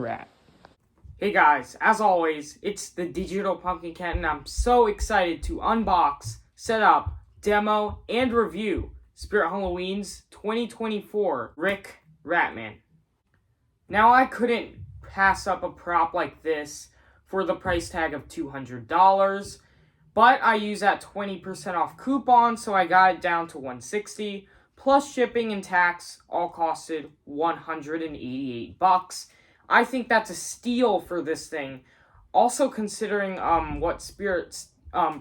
Rat. Hey guys, as always, it's the Digital Pumpkin Cat, and I'm so excited to unbox, set up, demo, and review Spirit Halloween's 2024 Rick Ratman. Now, I couldn't pass up a prop like this for the price tag of $200, but I used that 20% off coupon, so I got it down to $160, plus shipping and tax, all costed $188. I think that's a steal for this thing. Also considering what Spirit's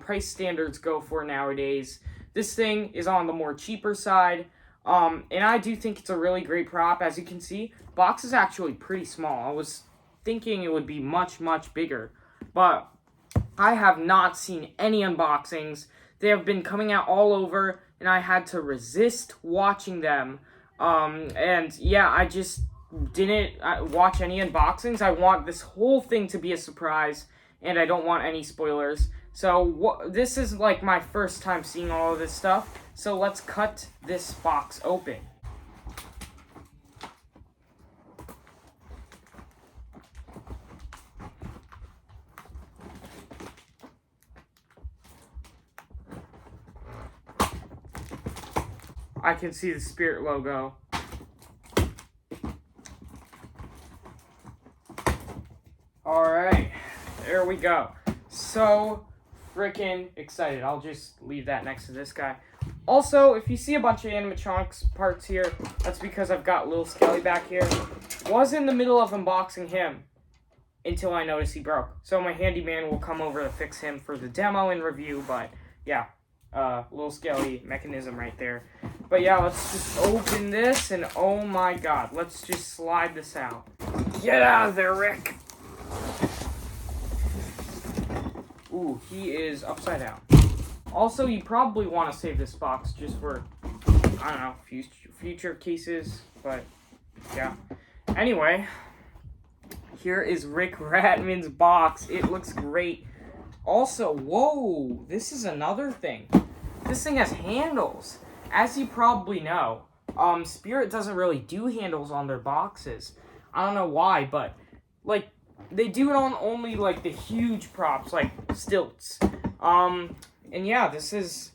price standards go for nowadays, this thing is on the more cheaper side. And I do think it's a really great prop. As you can see, box is actually pretty small. I was thinking it would be much, much bigger, but I have not seen any unboxings. They have been coming out all over, and I had to resist watching them. And yeah, I just didn't watch any unboxings. I want this whole thing to be a surprise, and I don't want any spoilers. So this is like my first time seeing all of this stuff. So let's cut this box open. I can see the Spirit logo. Alright, there we go. So freaking excited. I'll just leave that next to this guy. Also, if you see a bunch of animatronics parts here, that's because I've got Little Skelly back here. Was in the middle of unboxing him until I noticed he broke. So my handyman will come over to fix him for the demo and review, but yeah. Little Skelly mechanism right there. But yeah, let's just open this, and oh my god, let's just slide this out. Get out of there, Rick! Ooh, he is upside down. Also, you probably want to save this box just for, I don't know, future cases, but yeah. Anyway, here is Rick Ratman's box. It looks great. Also, whoa, this is another thing. This thing has handles. As you probably know, Spirit doesn't really do handles on their boxes. I don't know why, but, like, they do it on only, like, the huge props, like stilts. And yeah, this is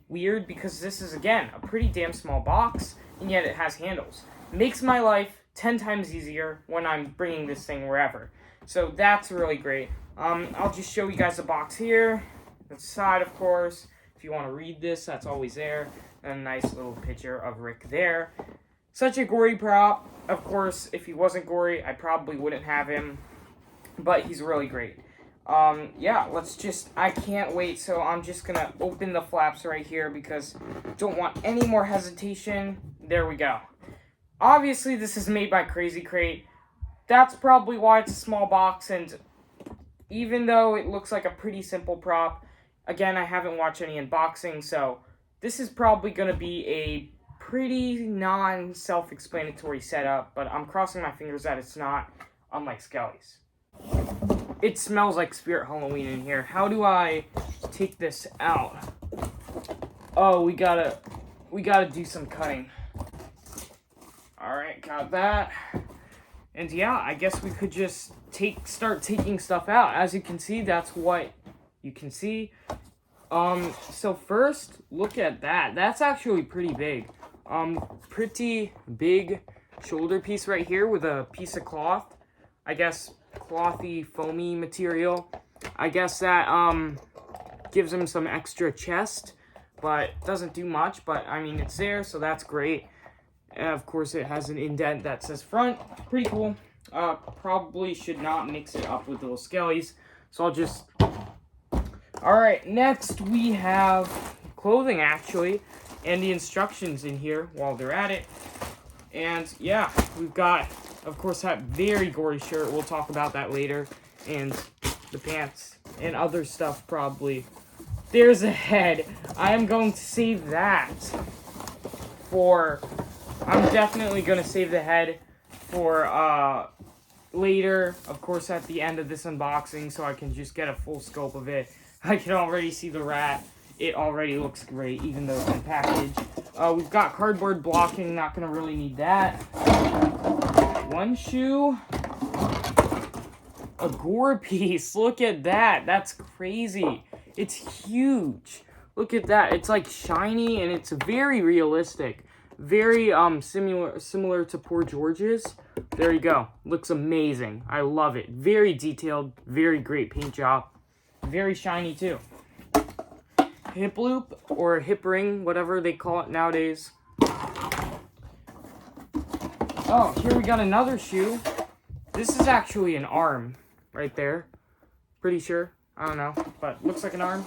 weird because this is, again, a pretty damn small box, and yet it has handles. Makes my life 10 times easier when I'm bringing this thing wherever. So that's really great. I'll just show you guys the box here. The side, of course. If you want to read this, that's always there. And a nice little picture of Rick there. Such a gory prop. Of course, if he wasn't gory, I probably wouldn't have him. But he's really great. Yeah, I can't wait. So I'm just going to open the flaps right here because I don't want any more hesitation. There we go. Obviously, this is made by Crazy Crate. That's probably why it's a small box, and even though it looks like a pretty simple prop, again, I haven't watched any unboxing, so this is probably going to be a pretty non-self-explanatory setup, but I'm crossing my fingers that it's not, unlike Skelly's. It smells like Spirit Halloween in here. How do I take this out? Oh, we gotta do some cutting. Alright, got that. And yeah, I guess we could just start taking stuff out. As you can see, that's what you can see. So first, look at that. That's actually pretty big. Pretty big shoulder piece right here with a piece of cloth. I guess clothy, foamy material. I guess that gives him some extra chest, but doesn't do much. But I mean, it's there, so that's great. And of course, it has an indent that says front. Pretty cool. Probably should not mix it up with Little Skelly's. So I'll just... Alright, next we have clothing, actually. And the instructions in here while they're at it. And yeah, we've got, of course, that very gory shirt. We'll talk about that later. And the pants and other stuff, probably. There's a head. I am going to save that for... I'm definitely going to save the head for later, of course, at the end of this unboxing, so I can just get a full scope of it. I can already see the rat. It already looks great, even though it's unpackaged. We've got cardboard blocking, not going to really need that. One shoe. A gore piece. Look at that. That's crazy. It's huge. Look at that. It's like shiny and it's very realistic. Very similar to Poor George's. There you go. Looks amazing. I love it. Very detailed. Very great paint job. Very shiny too. Hip loop or hip ring, whatever they call it nowadays. Oh, here we got another shoe. This is actually an arm right there. Pretty sure. I don't know, but looks like an arm.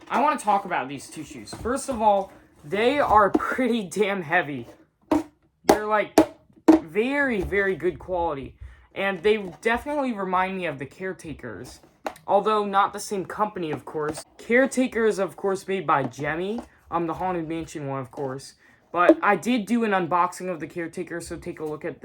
I want to talk about these two shoes. First of all, they are pretty damn heavy. They're like very, very good quality. And they definitely remind me of the Caretakers. Although not the same company, of course. Caretaker is, of course, made by Jemmy. The Haunted Mansion one, of course. But I did do an unboxing of the Caretaker, so take a look at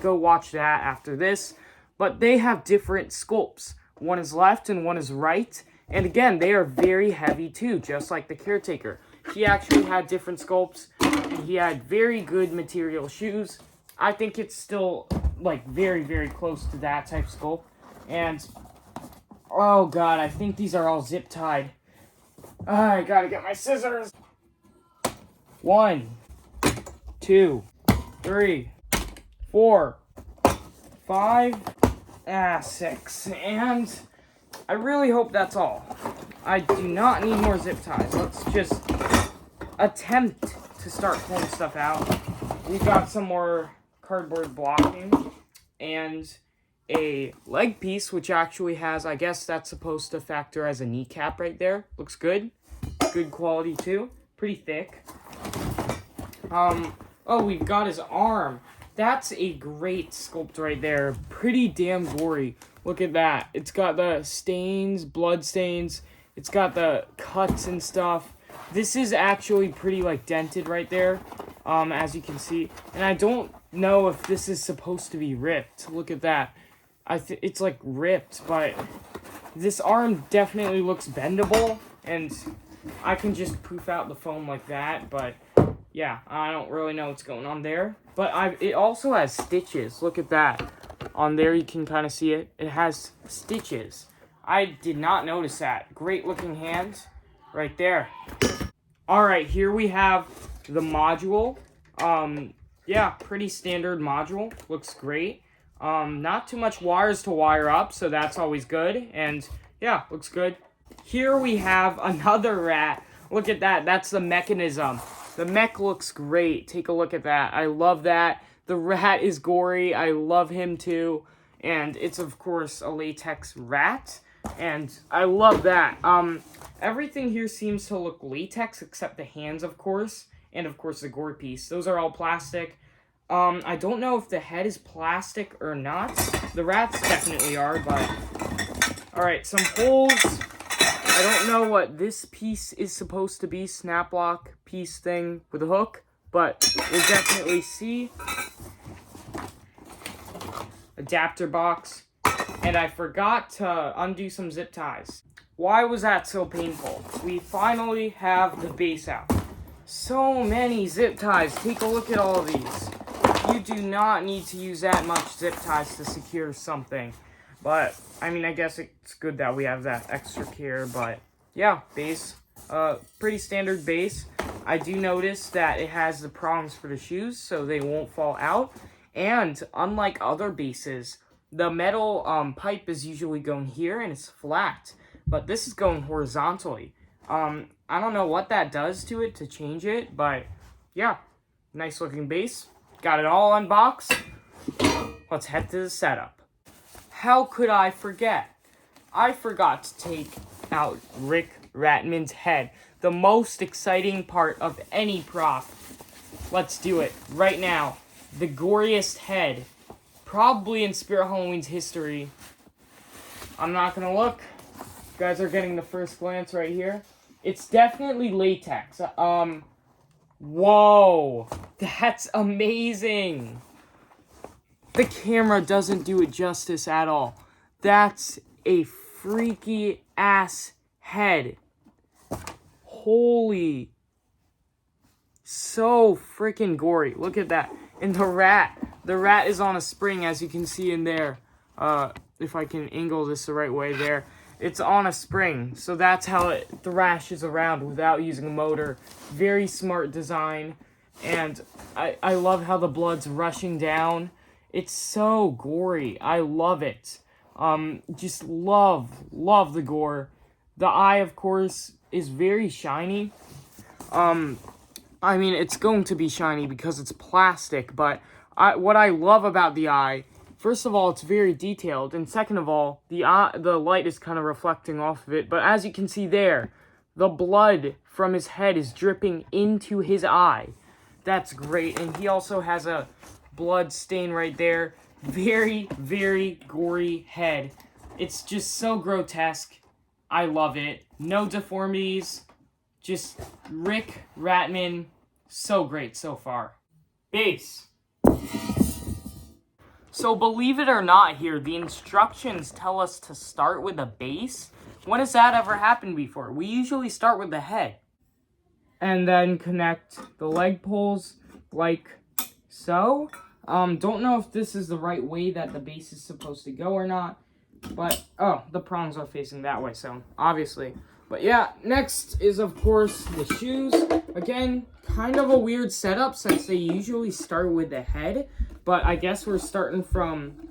go watch that after this. But they have different sculpts. One is left and one is right. And again, they are very heavy too, just like the Caretaker. He actually had different sculpts. And he had very good material shoes. I think it's still like very, very close to that type of sculpt. And oh god, I think these are all zip tied. I gotta get my scissors. 1, 2, 3, 4, 5, 6. And I really hope that's all. I do not need more zip ties. Let's just attempt to start pulling stuff out. We got some more cardboard blocking and a leg piece, which actually has, I guess that's supposed to factor as a kneecap right there. Looks good. Good quality too. Pretty thick. Oh, we've got his arm. That's a great sculpt right there. Pretty damn gory. Look at that. It's got the stains, blood stains. It's got the cuts and stuff. This is actually pretty, like, dented right there, as you can see. And I don't know if this is supposed to be ripped. Look at that. It's, like, ripped, but this arm definitely looks bendable. And I can just poof out the foam like that, but yeah, I don't really know what's going on there. But it also has stitches. Look at that. On there, you can kind of see it. It has stitches. I did not notice that. Great looking hand right there. All right, here we have the module. Yeah, pretty standard module. Looks great. Not too much wires to wire up, so that's always good. And yeah, looks good. Here we have another rat. Look at that. That's the mechanism. The mech looks great. Take a look at that. I love that. The rat is gory. I love him too. And it's, of course, a latex rat. And I love that. Everything here seems to look latex except the hands, of course. And, of course, the gore piece. Those are all plastic. I don't know if the head is plastic or not. The rats definitely are, but... Alright, some holes. I don't know what this piece is supposed to be, snap lock piece thing with a hook, but we'll definitely see. Adapter box, and I forgot to undo some zip ties. Why was that so painful? We finally have the base out. So many zip ties. Take a look at all of these. You do not need to use that much zip ties to secure something. But, I mean, I guess it's good that we have that extra care, but, yeah, base. Pretty standard base. I do notice that it has the prongs for the shoes, so they won't fall out. And, unlike other bases, the metal pipe is usually going here, and it's flat. But this is going horizontally. I don't know what that does to it to change it, but, yeah, nice looking base. Got it all unboxed. Let's head to the setup. How could I forget? I forgot to take out Rick Ratman's head. The most exciting part of any prop. Let's do it right now. The goriest head. Probably in Spirit Halloween's history. I'm not gonna look. You guys are getting the first glance right here. It's definitely latex. Whoa. That's amazing. The camera doesn't do it justice at all. That's a freaky ass head. Holy. So freaking gory. Look at that. And the rat. the rat is on a spring, as you can see in there. If I can angle this the right way there. It's on a spring, so that's how it thrashes around without using a motor. Very smart design, and I love how the blood's rushing down. It's so gory. I love it. Just love the gore. The eye, of course, is very shiny. I mean, it's going to be shiny because it's plastic, but what I love about the eye, first of all, it's very detailed, and second of all, the light is kind of reflecting off of it, but as you can see there, the blood from his head is dripping into his eye. That's great, and he also has a blood stain right there. Very, very gory head. It's just so grotesque. I love it. No deformities. Just Rick Ratman. So great so far. Base. So believe it or not here, the instructions tell us to start with a base. When has that ever happened before? We usually start with the head. And then connect the leg poles like so. Don't know if this is the right way that the base is supposed to go or not. But, oh, the prongs are facing that way, so obviously. But yeah, next is, of course, the shoes. Again, kind of a weird setup since they usually start with the head. But I guess we're starting from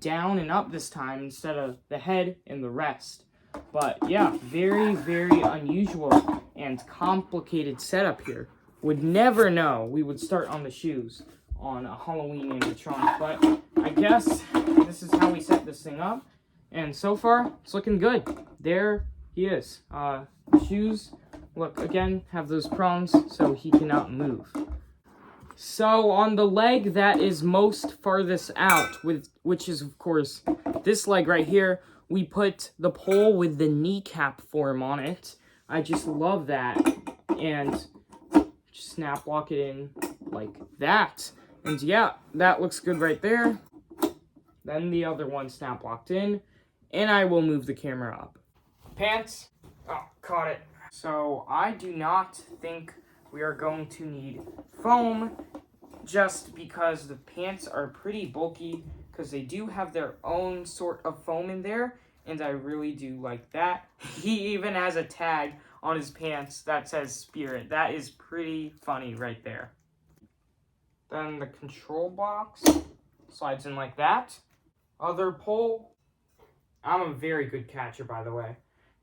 down and up this time instead of the head and the rest. But yeah, very, very unusual and complicated setup here. Would never know we would start on the shoes on a Halloween animatronic. But I guess this is how we set this thing up. And so far, it's looking good. There he is. The shoes, look, again, have those prongs so he cannot move. So on the leg that is most farthest out, which is, of course, this leg right here, we put the pole with the kneecap form on it. I just love that. And just snap lock it in like that. And yeah, that looks good right there. Then the other one snap locked in. And I will move the camera up. Pants. Oh, caught it. So I do not think we are going to need foam just because the pants are pretty bulky because they do have their own sort of foam in there. And I really do like that. He even has a tag on his pants that says Spirit. That is pretty funny right there. Then the control box slides in like that. Other pole. I'm a very good catcher, by the way.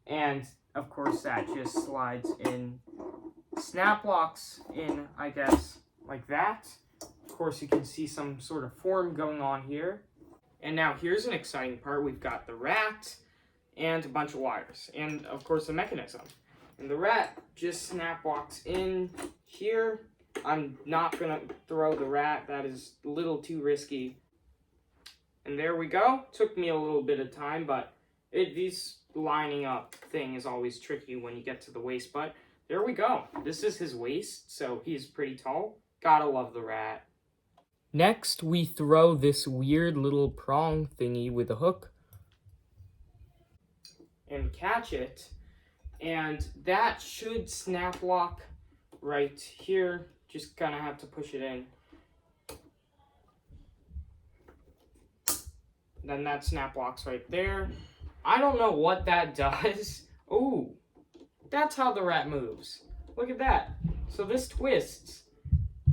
And, of course, that just slides in. Snap locks in, I guess, like that. Of course, you can see some sort of form going on here. And now here's an exciting part. We've got the rat and a bunch of wires. And, of course, the mechanism. And the rat just snap locks in here. I'm not going to throw the rat. That is a little too risky. And there we go. Took me a little bit of time, but this lining up thing is always tricky when you get to the waist. But there we go. This is his waist, so he's pretty tall. Gotta love the rat. Next, we throw this weird little prong thingy with a hook and catch it. And that should snap lock right here. Just gonna have to push it in. Then that snap locks right there. I don't know what that does. Ooh, that's how the rat moves. Look at that. So this twists,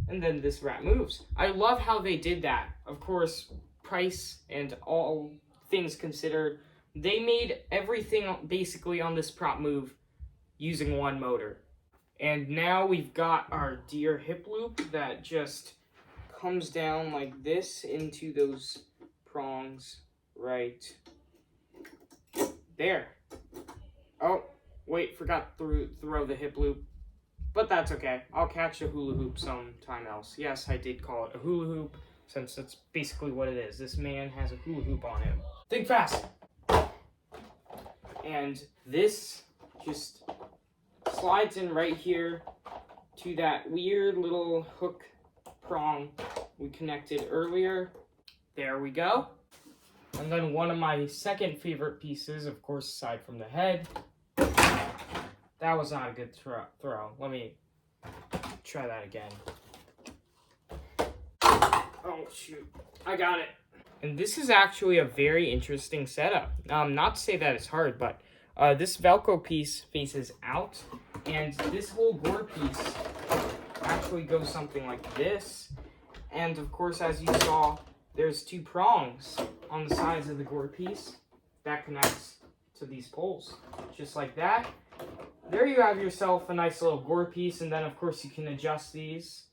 and then this rat moves. I love how they did that. Of course, price and all things considered, they made everything basically on this prop move using one motor. And now we've got our deer hip loop that just comes down like this into those prongs right there. Oh, wait, forgot to throw the hip loop. But that's okay. I'll catch a hula hoop sometime else. Yes, I did call it a hula hoop, since that's basically what it is. This man has a hula hoop on him. Think fast! And this just slides in right here to that weird little hook prong we connected earlier. There we go. And then one of my second favorite pieces, of course, aside from the head. That was not a good throw. Let me try that again. Oh, shoot. I got it. And this is actually a very interesting setup. Not to say that it's hard, but this Velcro piece faces out, and this whole gore piece actually goes something like this. And of course, as you saw, there's 2 prongs on the sides of the gore piece that connects to these poles, just like that. There you have yourself a nice little gore piece, and then of course you can adjust these.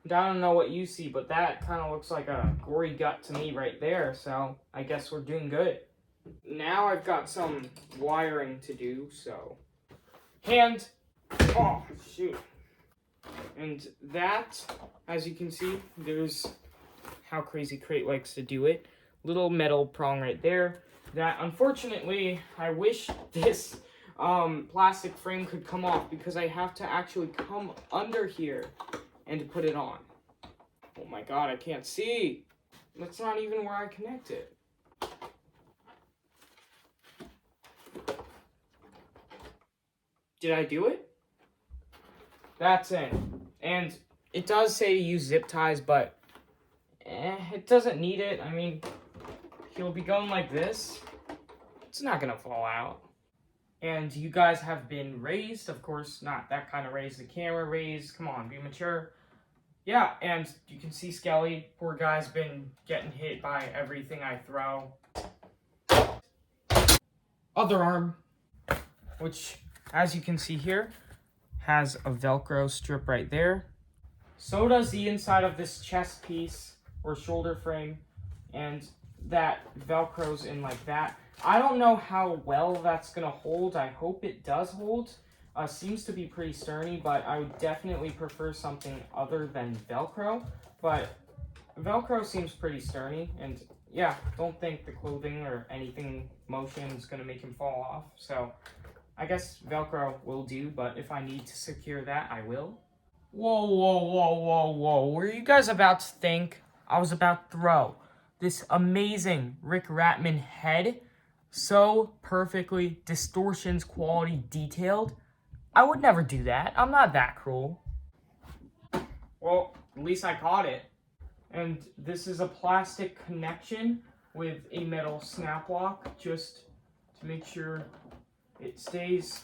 And I don't know what you see, but that kind of looks like a gory gut to me right there, so I guess we're doing good. Now I've got some wiring to do, so... Oh, shoot. And that, as you can see, there's how Crazy Crate likes to do it. Little metal prong right there. That, unfortunately, I wish this plastic frame could come off, because I have to actually come under here and put it on. Oh my god, I can't see. That's not even where I connect it. Did I do it? That's it. And it does say to use zip ties, but it doesn't need it. I mean, he'll be going like this. It's not gonna fall out. And you guys have been raised, of course, not that kind of raised, the camera raised. Come on, be mature. Yeah, and you can see Skelly, poor guy's been getting hit by everything I throw. Other arm, which, as you can see here, has a Velcro strip right there. So does the inside of this chest piece or shoulder frame, and that Velcro's in like that. I don't know how well that's gonna hold. I hope it does hold. Seems to be pretty sturdy, but I would definitely prefer something other than Velcro. But Velcro seems pretty sturdy, and yeah, don't think the clothing or anything motion is gonna make him fall off. So I guess Velcro will do, but if I need to secure that, I will. Whoa, whoa, whoa, whoa, whoa. Were you guys about to think I was about to throw this amazing Rick Ratman head, so perfectly distortions quality detailed? I would never do that. I'm not that cruel. Well, at least I caught it. And this is a plastic connection with a metal snap lock, just to make sure it stays,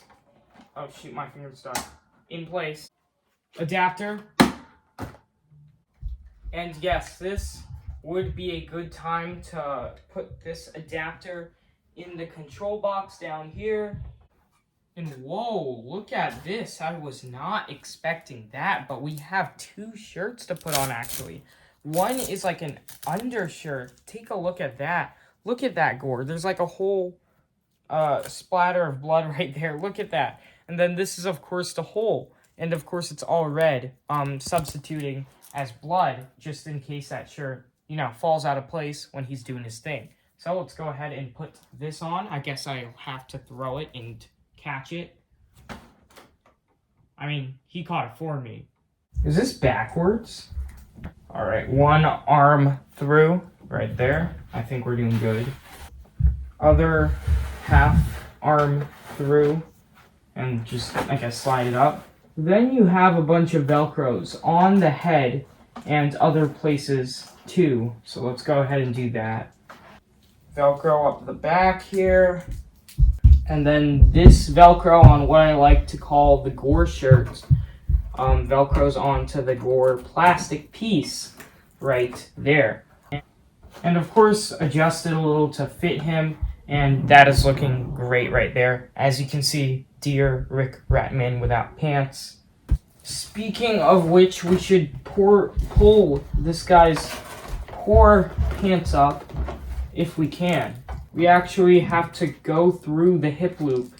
oh shoot, my finger's stuck, in place. Adapter. And yes, this would be a good time to put this adapter in the control box down here. And whoa, look at this. I was not expecting that, but we have 2 shirts to put on actually. One is like an undershirt. Take a look at that. Look at that gore. There's like a whole splatter of blood right there. Look at that. And then this is of course the hole. And of course it's all red, substituting as blood just in case that shirt, you know, falls out of place when he's doing his thing. So let's go ahead and put this on. I guess I'll have to throw it and catch it. I mean, he caught it for me. Is this backwards? All right, 1 arm through right there. I think we're doing good. Other half arm through and just, I guess, slide it up. Then you have a bunch of Velcros on the head and other places too. So let's go ahead and do that. Velcro up the back here. And then this Velcro on what I like to call the gore shirt. Velcros onto the gore plastic piece right there. And of course, adjust it a little to fit him. And that is looking great right there. As you can see, dear Rick Ratman without pants. Speaking of which, we should pull this guy's poor pants up if we can. We actually have to go through the hip loop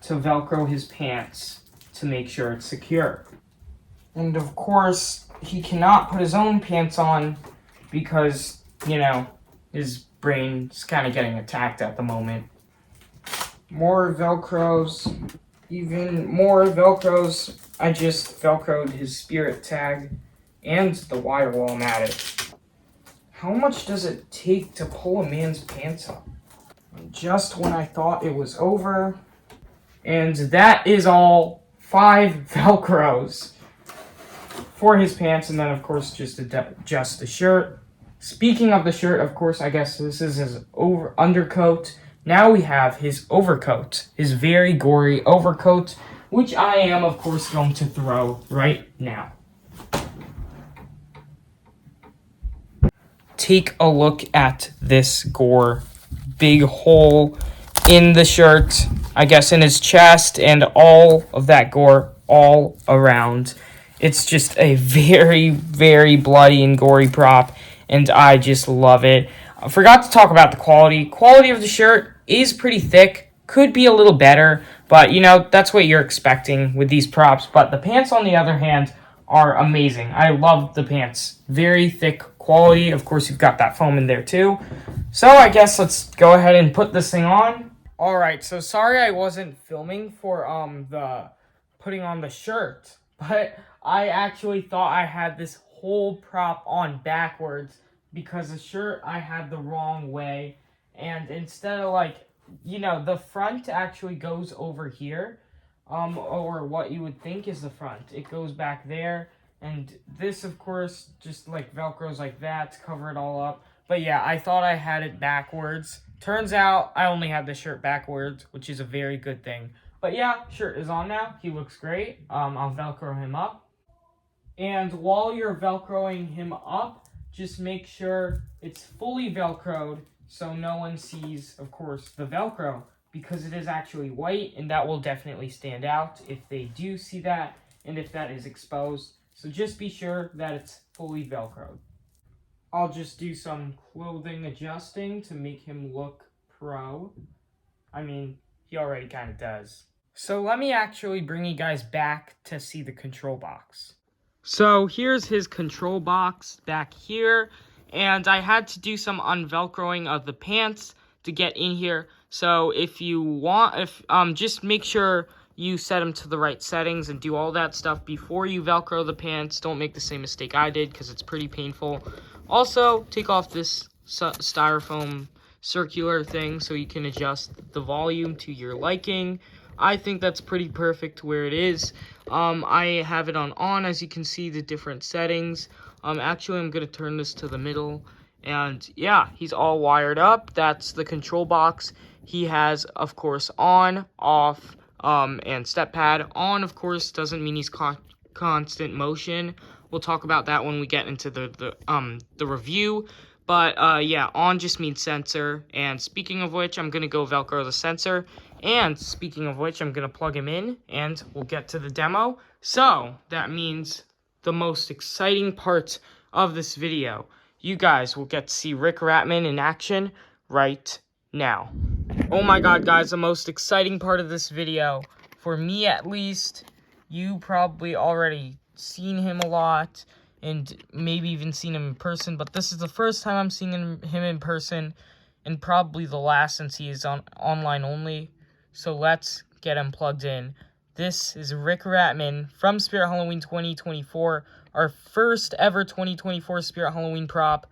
to Velcro his pants to make sure it's secure. And of course, he cannot put his own pants on because, you know, his brain's kind of getting attacked at the moment. More Velcros, even more Velcros. I just Velcroed his spirit tag and the wire while I'm at it. How much does it take to pull a man's pants up? Just when I thought it was over. And that is all 5 Velcros for his pants, and then of course just adjust the shirt. Speaking of the shirt, of course, I guess this is his undercoat. Now we have his overcoat, his very gory overcoat, which I am, of course, going to throw right now. Take a look at this gore. Big hole in the shirt, I guess in his chest, and all of that gore all around. It's just a very, very bloody and gory prop, and I just love it. I forgot to talk about the quality. Quality of the shirt is pretty thick, could be a little better, but you know, that's what you're expecting with these props. But the pants, on the other hand, are amazing. I love the pants. Very thick quality. Of course, you've got that foam in there too. So I guess let's go ahead and put this thing on. Alright, so sorry I wasn't filming for the putting on the shirt, but I actually thought I had this whole prop on backwards because the shirt I had the wrong way, and instead of the front actually goes over here, or what you would think is the front. It goes back there, and this of course just velcros like that to cover it all up. But yeah, I thought I had it backwards. Turns out I only had the shirt backwards, which is a very good thing. But yeah, shirt is on now. He looks great. I'll Velcro him up. And while you're Velcroing him up, just make sure it's fully Velcroed so no one sees, of course, the Velcro, because it is actually white, and that will definitely stand out if they do see that, and if that is exposed. So just be sure that it's fully Velcroed. I'll just do some clothing adjusting to make him look pro. I mean, he already kind of does. So let me actually bring you guys back to see the control box. So here's his control box back here, and I had to do some unvelcroing of the pants to get in here. So if you want, just make sure you set them to the right settings and do all that stuff before you Velcro the pants. Don't make the same mistake I did because it's pretty painful. Also, take off this styrofoam circular thing so you can adjust the volume to your liking. I think that's pretty perfect where it is. I have it on, as you can see, the different settings. Actually, I'm going to turn this to the middle. And yeah, he's all wired up. That's the control box. He has, of course, on, off, and step pad. On, of course, doesn't mean he's constant motion. We'll talk about that when we get into the review. But yeah, on just means sensor. And speaking of which, I'm going to go Velcro the sensor. And speaking of which, I'm going to plug him in and we'll get to the demo. So that means the most exciting part of this video. You guys will get to see Rick Ratman in action right now. Oh my god, guys, the most exciting part of this video, for me at least, you probably already seen him a lot and maybe even seen him in person, but this is the first time I'm seeing him in person, and probably the last since he is on online only. So let's get him plugged in. This is Rick Ratman from Spirit Halloween 2024, our first ever 2024 Spirit Halloween prop.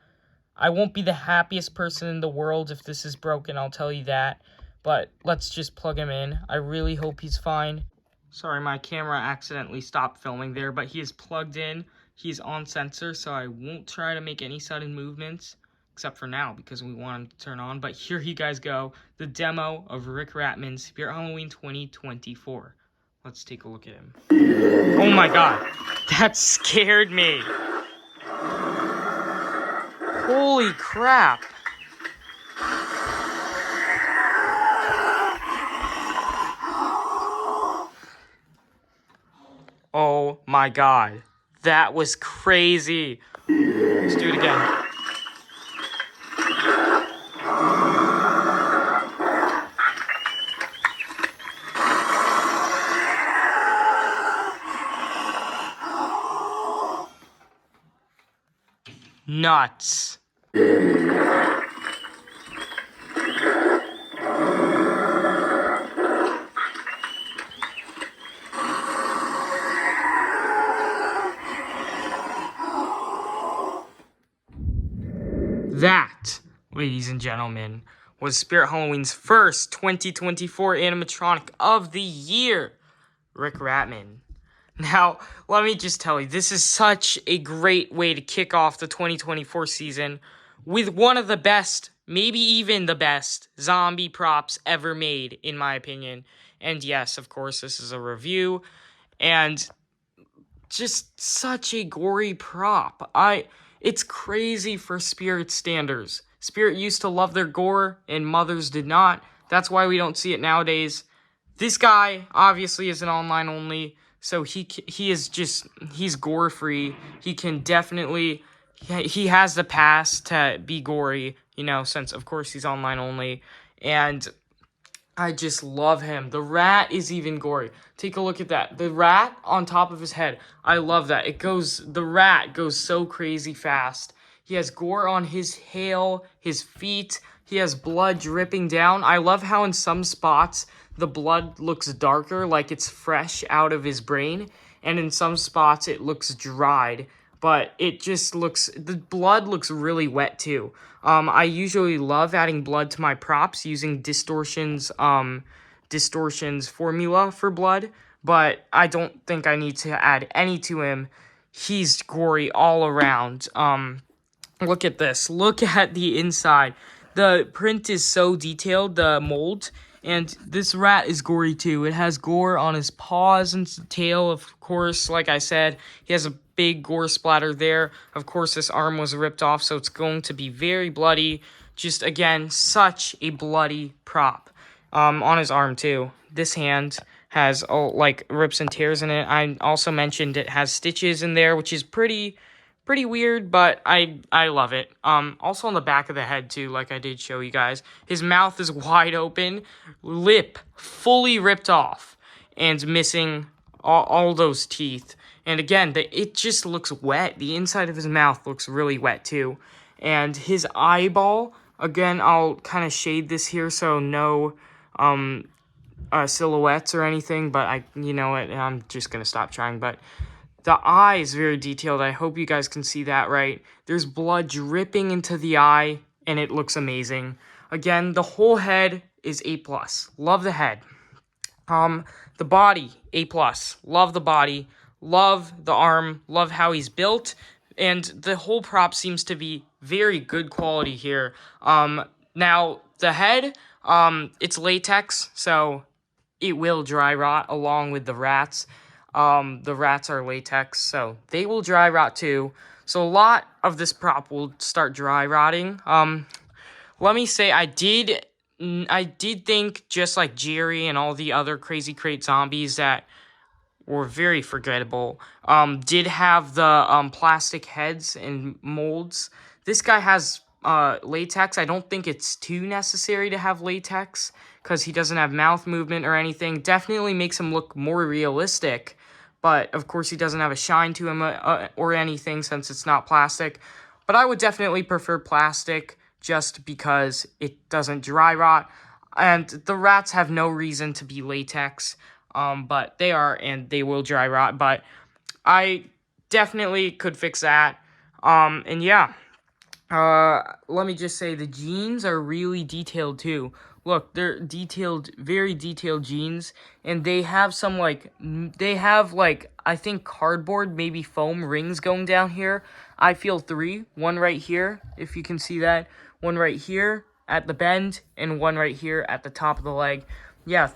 I won't be the happiest person in the world if this is broken, I'll tell you that. But let's just plug him in. I really hope he's fine. Sorry, my camera accidentally stopped filming there, but he is plugged in. He's on sensor, so I won't try to make any sudden movements, except for now, because we want him to turn on. But here you guys go, the demo of Rick Ratman's Spirit Halloween 2024. Let's take a look at him. Oh my god, that scared me. Holy crap. Oh my god. That was crazy. Let's do it again. Nuts. That, ladies and gentlemen, was Spirit Halloween's first 2024 animatronic of the year, Rick Ratman. Now, let me just tell you, this is such a great way to kick off the 2024 season with one of the best, maybe even the best, zombie props ever made, in my opinion. And yes, of course, this is a review, and just such a gory prop. It's crazy for Spirit standards. Spirit used to love their gore, and Mothers did not. That's why we don't see it nowadays. This guy obviously is an online only, so he's gore free. He can definitely he has the pass to be gory, since of course he's online only, and I just love him. The rat is even gory. Take a look at that. The rat on top of his head. I love that. The rat goes so crazy fast. He has gore on his tail, his feet. He has blood dripping down. I love how in some spots the blood looks darker, like it's fresh out of his brain. And in some spots it looks dried. But the blood looks really wet too. I usually love adding blood to my props using distortions formula for blood, but I don't think I need to add any to him. He's gory all around. Look at this. Look at the inside. The print is so detailed, the mold, and this rat is gory too. It has gore on his paws and tail, of course. Like I said, he has a big gore splatter there. Of course, this arm was ripped off, so it's going to be very bloody. Just, again, such a bloody prop. On his arm, too. This hand has, rips and tears in it. I also mentioned it has stitches in there, which is pretty weird, but I love it. Also on the back of the head, too, like I did show you guys. His mouth is wide open, lip fully ripped off, and missing all those teeth. And again, it just looks wet. The inside of his mouth looks really wet too. And his eyeball, again, I'll kind of shade this here so no silhouettes or anything, but I'm just going to stop trying. But the eye is very detailed. I hope you guys can see that right. There's blood dripping into the eye, and it looks amazing. Again, the whole head is A+. Love the head. The body, A+. Love the body. Love the arm. Love how he's built. And the whole prop seems to be very good quality here. Now, the head, it's latex, so it will dry rot along with the rats. The rats are latex, so they will dry rot too. So a lot of this prop will start dry rotting. Let me say, I did think, just like Jerry and all the other Crazy Crate zombies that were very forgettable, did have the plastic heads and molds. This guy has latex. I don't think it's too necessary to have latex because he doesn't have mouth movement or anything. Definitely makes him look more realistic, but of course he doesn't have a shine to him or anything since it's not plastic. But I would definitely prefer plastic just because it doesn't dry rot, and the rats have no reason to be latex. But they are, and they will dry rot, but I definitely could fix that. And yeah, let me just say the jeans are really detailed too. Look, they're detailed, very detailed jeans, and they have I think cardboard, maybe foam rings going down here. I feel 3, one right here, if you can see that, one right here at the bend, and one right here at the top of the leg. Yeah,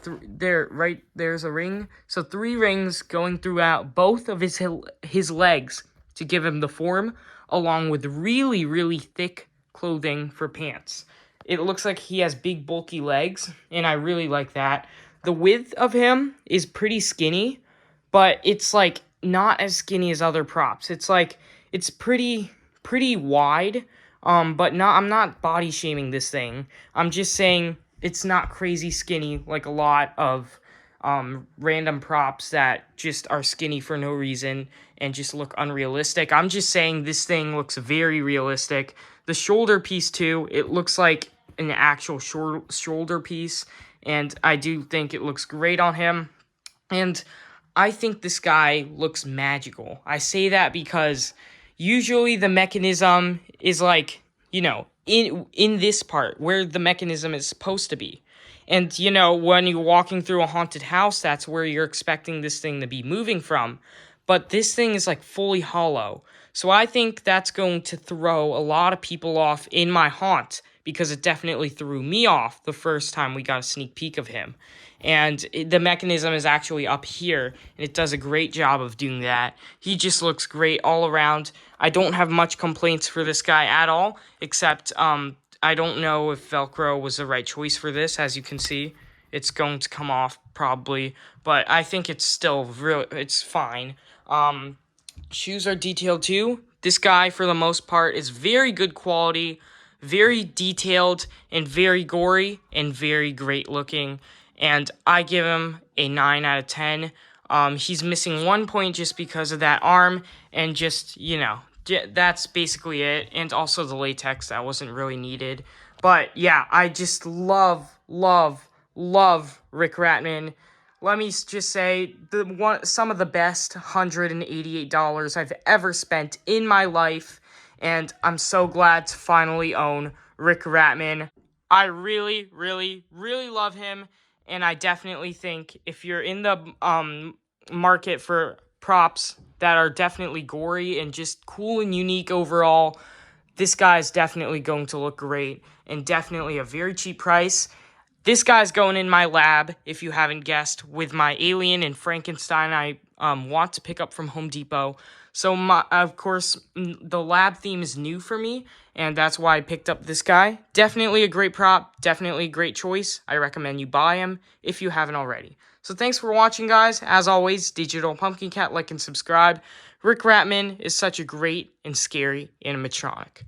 there's a ring. So 3 rings going throughout both of his legs to give him the form, along with really, really thick clothing for pants. It looks like he has big, bulky legs, and I really like that. The width of him is pretty skinny, but it's, not as skinny as other props. It's pretty wide, but I'm not body shaming this thing. I'm just saying it's not crazy skinny like a lot of random props that just are skinny for no reason and just look unrealistic. I'm just saying this thing looks very realistic. The shoulder piece too, it looks like an actual shoulder piece, and I do think it looks great on him. And I think this guy looks magical. I say that because usually the mechanism is in this part where the mechanism is supposed to be. And, you know, when you're walking through a haunted house, that's where you're expecting this thing to be moving from. But this thing is like fully hollow. So I think that's going to throw a lot of people off in my haunt, because it definitely threw me off the first time we got a sneak peek of him. And the mechanism is actually up here, and it does a great job of doing that. He just looks great all around. I don't have much complaints for this guy at all, except I don't know if Velcro was the right choice for this. As you can see, it's going to come off probably, but I think it's still it's fine. Shoes are detailed too. This guy, for the most part, is very good quality, very detailed, and very gory, and very great looking. And I give him a 9 out of 10. He's missing 1 point just because of that arm, and just, you know, that's basically it. And also the latex, that wasn't really needed. But yeah, I just love Rick Ratman. Let me just say, some of the best $188 I've ever spent in my life, and I'm so glad to finally own Rick Ratman. I really love him, and I definitely think if you're in the market for props that are definitely gory and just cool and unique overall, this guy is definitely going to look great, and definitely a very cheap price. This guy's going in my lab, if you haven't guessed, with my Alien and Frankenstein I want to pick up from Home Depot. So, of course, the lab theme is new for me, and that's why I picked up this guy. Definitely a great prop, definitely a great choice. I recommend you buy him if you haven't already. So thanks for watching, guys. As always, Digital Pumpkin Cat, like and subscribe. Rick Ratman is such a great and scary animatronic.